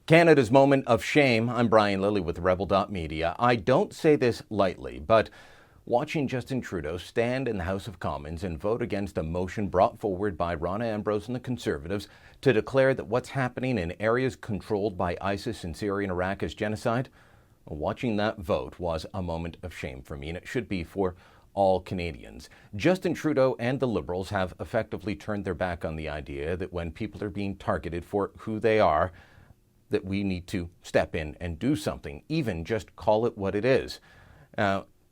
Canada's moment of shame. I'm Brian Lilly with Rebel.media. I don't say this lightly, but watching Justin Trudeau stand in the House of Commons and vote against a motion brought forward by Rona Ambrose and the Conservatives to declare that what's happening in areas controlled by ISIS in Syria and Iraq is genocide, watching that vote was a moment of shame for me, and it should be for all Canadians. Justin Trudeau and the Liberals have effectively turned their back on the idea that when people are being targeted for who they are, that we need to step in and do something, even just call it what it is.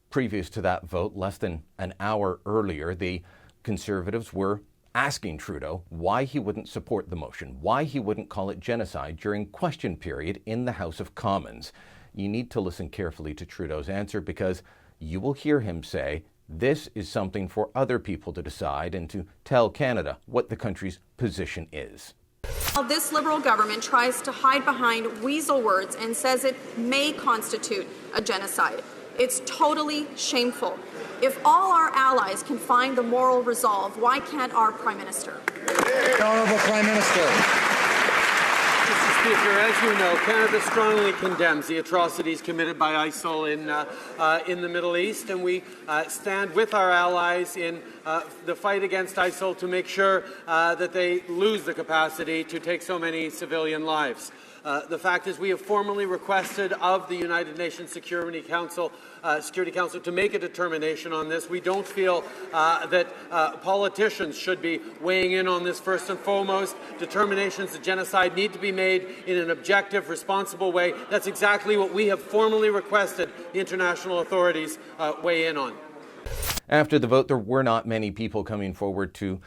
Previous to that vote, less than an hour earlier, the Conservatives were asking Trudeau why he wouldn't support the motion, why he wouldn't call it genocide during question period in the House of Commons. You need to listen carefully to Trudeau's answer, because you will hear him say this is something for other people to decide and to tell Canada what the country's position is. This Liberal government tries to hide behind weasel words and says it may constitute a genocide. It's totally shameful. If all our allies can find the moral resolve, why can't our Prime Minister? Honourable Prime Minister. Mr. Speaker, as you know, Canada strongly condemns the atrocities committed by ISIL in the Middle East, and we stand with our allies in the fight against ISIL to make sure that they lose the capacity to take so many civilian lives. The fact is, we have formally requested of the United Nations Security Council to make a determination on this. We don't feel that politicians should be weighing in on this first and foremost. Determinations of genocide need to be made in an objective, responsible way. That's exactly what we have formally requested the international authorities weigh in on. After the vote, there were not many people coming forward to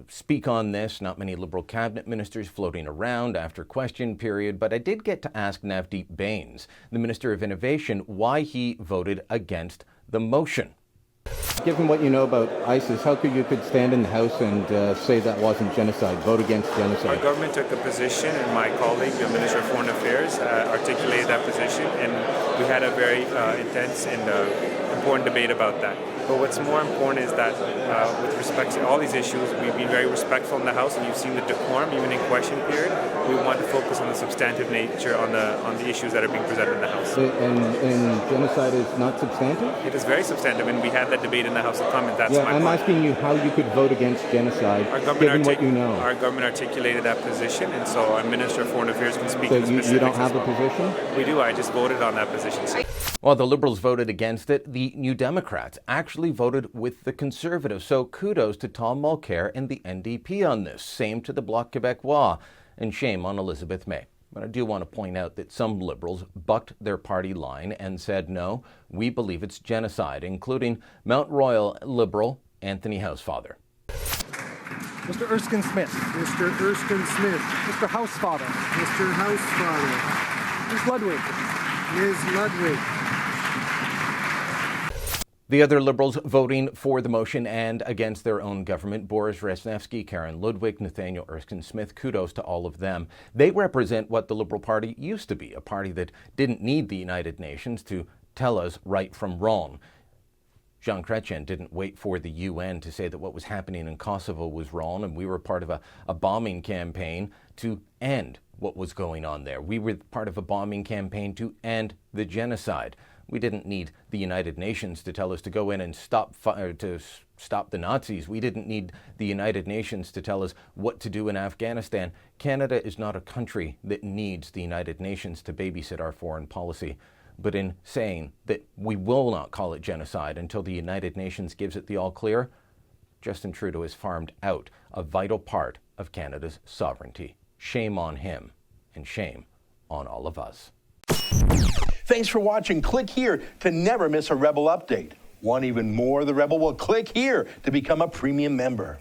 speak on this, not many Liberal cabinet ministers floating around after question period, but I did get to ask Navdeep Bains, the Minister of Innovation, why he voted against the motion. Given what you know about ISIS, how could you stand in the House and say that wasn't genocide, vote against genocide? Our government took a position, and my colleague, the Minister of Foreign Affairs, articulated that position, and we had a very intense and important debate about that. But what's more important is that with respect to all these issues, we've been very respectful in the House, and you've seen the decorum, even in question period. We want to focus on the substantive nature on the issues that are being presented in the House. And genocide is not substantive? It is very substantive, and we had that debate in the House of Commons. That's my I'm point. asking you how you could vote against genocide, given what you know. Our government articulated that position, and so our Minister of Foreign Affairs can speak to the specifics. So you don't have a position? We do. I just voted on that position. While the Liberals voted against it, the New Democrats actually voted with the Conservatives. So kudos to Tom Mulcair and the NDP on this. Same to the Bloc Québécois, and shame on Elizabeth May. But I do want to point out that some Liberals bucked their party line and said, no, we believe it's genocide, including Mount Royal Liberal Anthony Housefather. Mr. Erskine Smith. Mr. Erskine Smith. Mr. Housefather. Mr. Housefather. Ms. Ludwig. Ms. Ludwig. The other Liberals voting for the motion and against their own government: Boris Resnevsky, Karen Ludwig, Nathaniel Erskine Smith. Kudos to all of them. They represent what the Liberal Party used to be, a party that didn't need the United Nations to tell us right from wrong. Jean Chrétien didn't wait for the UN to say that what was happening in Kosovo was wrong, and we were part of a bombing campaign to end what was going on there. We were part of a bombing campaign to end the genocide. We didn't need the United Nations to tell us to go in and stop the Nazis. We didn't need the United Nations to tell us what to do in Afghanistan. Canada is not a country that needs the United Nations to babysit our foreign policy. But in saying that we will not call it genocide until the United Nations gives it the all clear, Justin Trudeau has farmed out a vital part of Canada's sovereignty. Shame on him, and shame on all of us. Thanks for watching. Click here to never miss a Rebel update. Want even more of the Rebel? Well, click here to become a premium member.